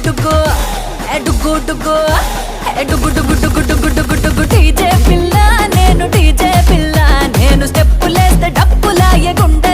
డుగ్గు డుగ్గు డుగ్గు డుగ్గు డుగ్గు డుగ్గు డుగ్గు డుగ్గు డుగ్గు DJ పిల్ల నేను DJ పిల్ల నేను స్టెప్పులేస్తే డప్పులాయే గుండె